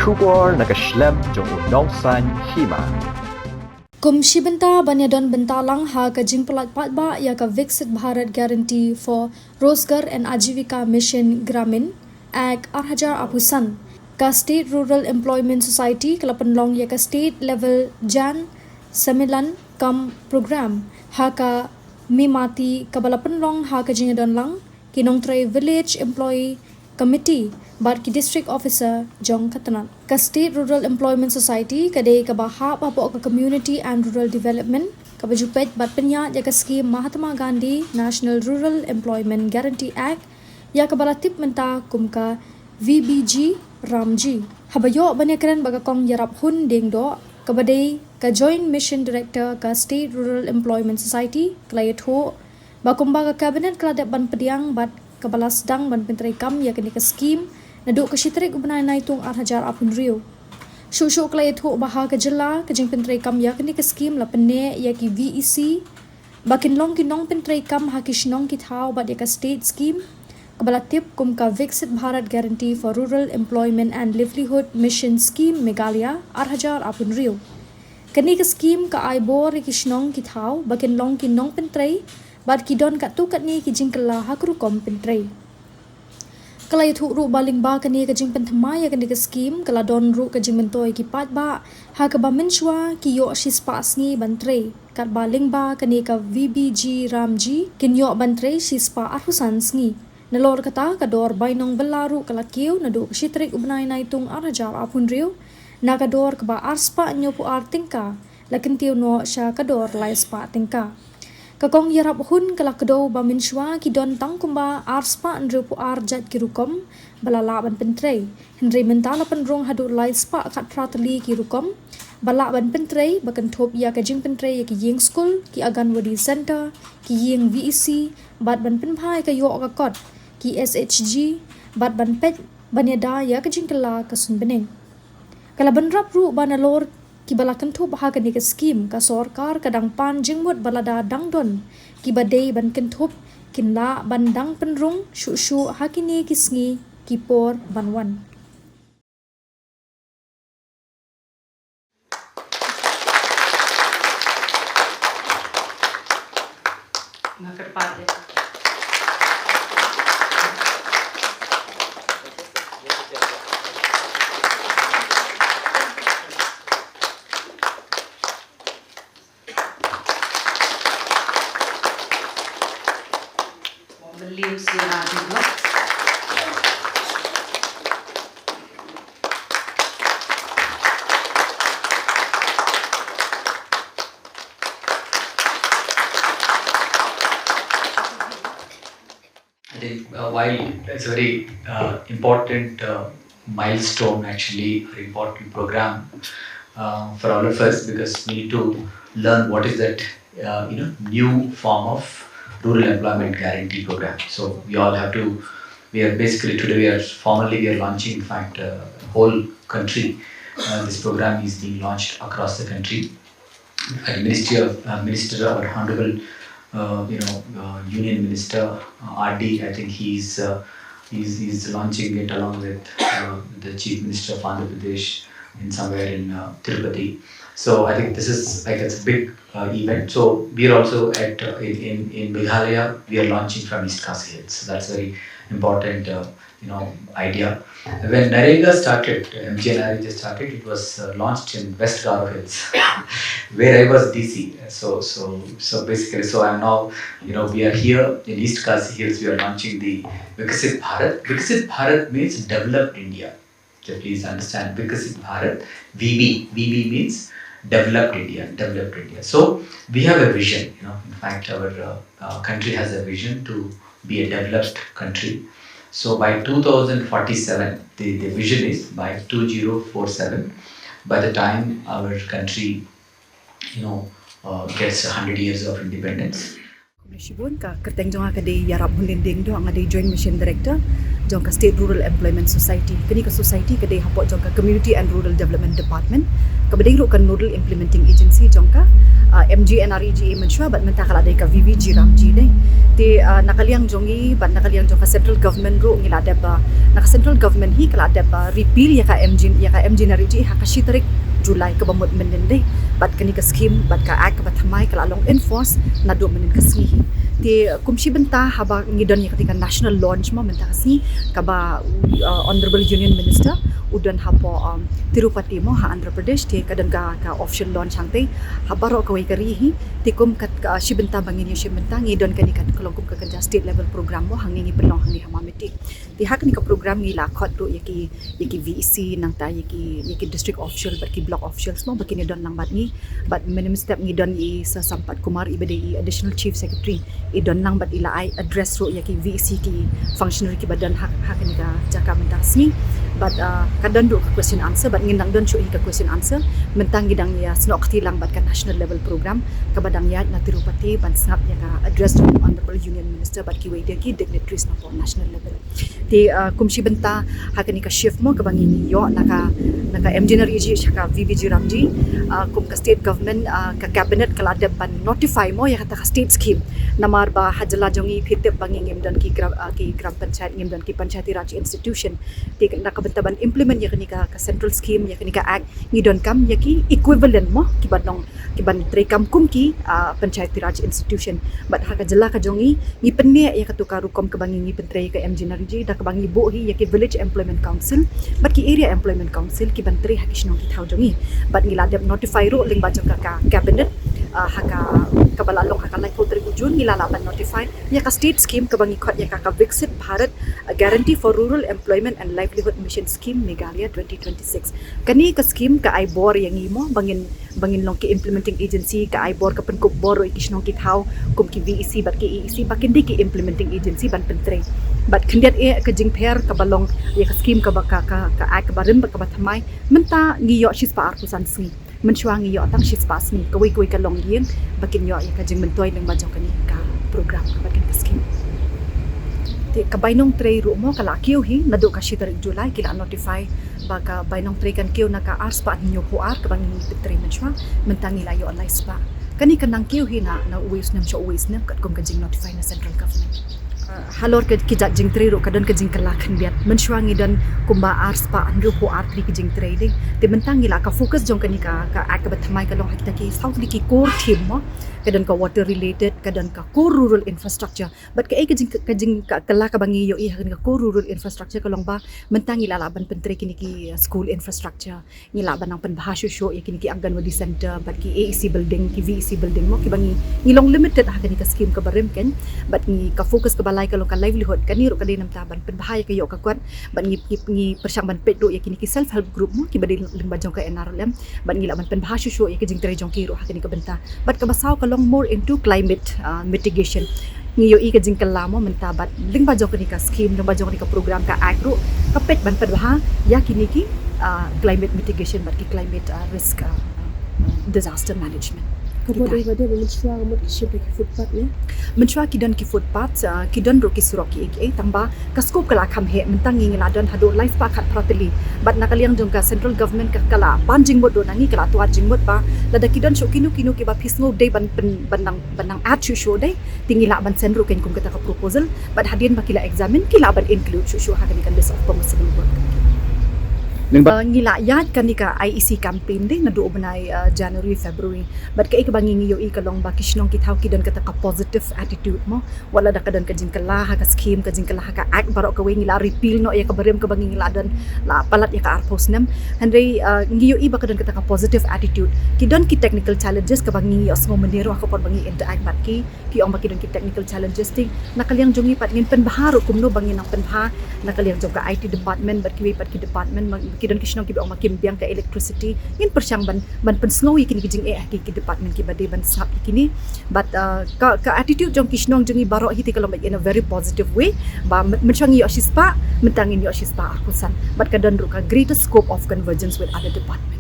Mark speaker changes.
Speaker 1: Shubor nakaslem jong unongsan Hima.
Speaker 2: Kumshi benta banyadon bentalang ha ka Jingkylla Paidbah ya ka Viksit Bharat Guarantee for Rozgar and Ajivika Mission Gramin Act 2000 ka State Rural Employment Society kalapanlong ya ka state level Jan Semilan kam program ha ka mimati kabalapanlong ha ka jingadon lang kinong tray village employee committee bar ki district officer jong katanan ka State Rural Employment Society kadai ka bahap apo ka community and rural development ka bajupet bat penya ya ka scheme Mahatma Gandhi National Rural Employment Guarantee Act ya ka balatip menta kum ka VBG Ramji habayo banyakran baga kong yarap hun ding do ka badai ka joint mission director ka State Rural Employment Society klayat ho bakumba ka cabinet kladap ban pediang bat kabalas dang ban pentrai kam ya kini ka scheme naduk ka shitrik ubnay na itong 8,000 apun rio. Shusho klayat ho baha ka jela ka jing pentrai kam ya kini ka scheme la penne ya ki VEC bakin long kinong pentrai kam ha kishnong kithaw bat ya ka state scheme kabalatip kum ka Viksit Bharat Guarantee for Rural Employment and Livelihood Mission Scheme Meghalaya 8,000 apun rio. Kini ka scheme ka aibor kishnong kithaw bakin long kinong pentrai bat kidon kat tu kat ni ki Jingkylla hakru kom pentrai kalai thu ru baling ba kani ka jing pentama ya kani ka scheme kala don ru ka jing Myntoi ki Paidbah ha ka ba menchwa ki yo shispa Sngi bantre kat baling ba kani ka VBG Ramji kin yo bantre shispa arhusan Sngi nalor kata ka dor bainong belaru kala kiu nadu shitrik ubnai nai tung arajar apun riu na ka dor ka ba arspa nyo pu ar Tyngka lakin tiu no sha ka dor lai spa Tyngka kakong yarap hun kalakdo ba minshwa ki don tang kumba arspa andru pu arjat ki rukom balala ban pentrei henry mentala penrong hadu lai spa kat pratali ki rukom bala ban pentrei bakan thop ya ka jing pentrei ki ying school ki aganwadi center ki ying VEC bat ban penphai ka yo ka kot ki SHG bat ban pet banyada ya ka Jingkylla ka sun beneng kala ban rap ru banalor ki balakan thu baha ka ni ka scheme ka sarkar kadang pan jingmut balada dangdon ki badai ban ken thup kinla bandang penrung shu hakini ki Sngi ki por banwan
Speaker 3: I think while it's a very important milestone, actually, an important program for all of us, because we need to learn what is that new form of rural employment guarantee program. So we all have to. We are basically today we are launching. In fact, whole country. This program is being launched across the country. Minister, our honorable Union Minister RD, I think he's launching it along with the Chief Minister of Andhra Pradesh in somewhere in Tirupati. So I think this is it's a big event. So we are also at in Meghalaya. We are launching from East Khasi Hills. So that's very important idea. When Narega started, MJ Narega started, it was launched in West Garo Hills, where I was DC. So basically, I'm now, we are here in East Khasi Hills. We are launching the Viksit Bharat. Viksit Bharat means developed India. So please understand, Viksit Bharat. VB means developed India. Developed India. So we have a vision. In fact, our country has a vision to be a developed country. So by 2047, the vision is by 2047, by the time our country, gets 100 years of independence.
Speaker 4: Shibun ka kerteng jong ka de yarap hundinding do ang de joint mission director jong ka state rural employment society kini ka society ka de hapot jong ka community and rural development department ka bedeng ro ka nodal implementing agency jong ka MGNREGA menshwa bat menta kala de ka VVG ramji de te nakaliang jongi bat nakaliang jong ka central government ro ngila de ba nak central government hi kala de ba repeal ya ka MGNREGA ha ka shitarik Julai ke bamut menende bat kani ka scheme bat ka act bat thamai kala long enforce na do menen ka Sngi ti kumshi benta haba ngidon ya ketika national launch mo menta kasi kaba honorable union minister udan hapo Tirupati mo ha Andhra Pradesh ti kadang ka official launch hangte habaro ka wai karihi ti kum kat shibenta bangin ya shibenta ngidon kani kat kalongkum ka kanja state level program mo hangi pelong hangi hamamiti ti hak ni ka program ngi la khot ro yaki VEC nang ta yaki district official bat ki block officials mo bakini don nang bat ni bat minimum step ngi don i sa sampat kumar ibade additional chief secretary i don nang bat ila ai address ro yaki VEC ki functionary ki badan hak ni ka jaka mentasi but kadang do ka question answer but ngindang don show ka question answer mentang gidang ya snok tilang bat ka national level program ka badang ya na Tirupati ban snap ya ka address to honorable union minister bat ki wede ki dignitaries na po national level ti kumshi benta hakani ka shift mo ka bangi yo naka MGNREGA shaka VVG ramji kum ka state government ka cabinet kala de ban notify mo ya kata ka state scheme namar ba hajala jongi phite bangi ngim don ki gram panchayat ngim don ki panchayati raj institution ti naka bentaban implement ya kani ka central scheme ya kani ka act ngidon kam ya ki equivalent mo ki ban trekam kum ki panchayati raj institution but haka jala ka jongi ngi penne ya katukaru kom ka bangi ngi pentre ka MGNREGA da ka bangi bo hi ya ki village employment council but ki area employment council ki bantre hakishno ki thau jongi but ngila de notify ro ling ba jong ka cabinet haka kabalalong haka lai putri ujun ngila laban notify ya ka state scheme ka bangi khot ya ka Viksit Bharat guarantee for rural employment and livelihood mission scheme Meghalaya 2026 kani ka scheme ka ai bor yang imo bangin long ki implementing agency ka ai bor ka pen ko bor ikishno ki thau kum ki VEC bat ki EEC bakin di ki implementing agency ban pentre but kandiat ka jingper ka balong ya ka scheme ka baka ka act ka barim ka bathamai menta ngiyo shispa arpusan Sngi menshwa ngiyo tang shispa Sngi kawai ka long yin bakin yo ya ka jing Myntoi nang bajaw kani ka program ka bakin ka scheme ti ka bainong tray ru mo kala kiyo hi nado ka shitar July kila notify baka bainong tray kan kiyo na ka arspa ninyo puar ka bangin tray menshwa mentangi layo alay spa kani kanang kiyo hi na uwis nam siya uwis nam kat kum ka jing notify na central government halor ke kijak jing tray ro kadon ke jing kalakan biat mensywangi dan kumba ars pa andru po artri ke jing tray ding te mentangi la ka fokus jong kani ka ak bathamai ka long hakita ki south ki core theme mo kadon ka water related kadon ka core rural infrastructure but ka jing ka kala ka bangi yo i hakan ka core rural infrastructure ka long ba mentangi la laban pentre kini ki school infrastructure ni laban ang panbahasyo show ya kini ki Anganwadi center but ki AEC building ki VEC building mo ki bangi ngilong limited hakan ka scheme ka barim ken but ni ka focus ka balay kalong ka livelihood kaniro ka din nam taban penbahaya kayo ka kwat ban ngi persyang ban pedro ya kini ki self help group mo ki badil limbajong ka NRLM ban ngi laban penbahasyo show ya ki jing trejong kiro hakani ka benta but ka basaw kalong more into climate mitigation ngiyo i ka Jingkylla mo mentabat limbajong ka scheme limbajong ka program ka agro kapet ban penbaha ya kini ki climate mitigation but ki climate risk disaster management
Speaker 5: Kemudian pada mencuba mempersiap ki footpath ni.
Speaker 4: Mencuba kidan ki footpath kidan ro ki surok ki ek tamba kaskop kala kham he mentang ngi ladan hado life pa khat pratili bat nakaliang jong ka central government ka kala panjing mod do nangi kala tuat jing mod ba lada kidan so kinu ki ba pisngo dei banang at show dei tingi la ban senro ken kum kata ka proposal bat hadien ba kila examine kila ban include show hakani kan list of permissible work ngila yat kanika IEC campaign din nado banay January February but kay kabangi ngiyo i kalong ba kisnong kithaw kidan kata ka positive attitude mo wala da kadan ka Jingkylla ka scheme ka Jingkylla ka act baro ka way ngila repeal no ya ka barem ka bangi ngila dan la palat ya ka arpos nam handre ngiyo i ba kadan kata ka positive attitude kidan ki technical challenges ka bangi ngiyo asmo menero ako par bangi interact bat ki ong ba kidan ki technical challenges ting nakaliang jongi pat ngin penbaharo kumno bangi nang penbah nakaliang jong ka IT department bat ki pat ki department kidan kisnong ki ong makimbiang ka electricity ngin persyang ban pensngoy kini kijing ki department ki bade ban sap kini but ka attitude jong kisnong jongi baro hiti kalong in a very positive way ba mensyang yo shispa mentangin yo shispa akusan but kadan ru ka greater scope of convergence with other departments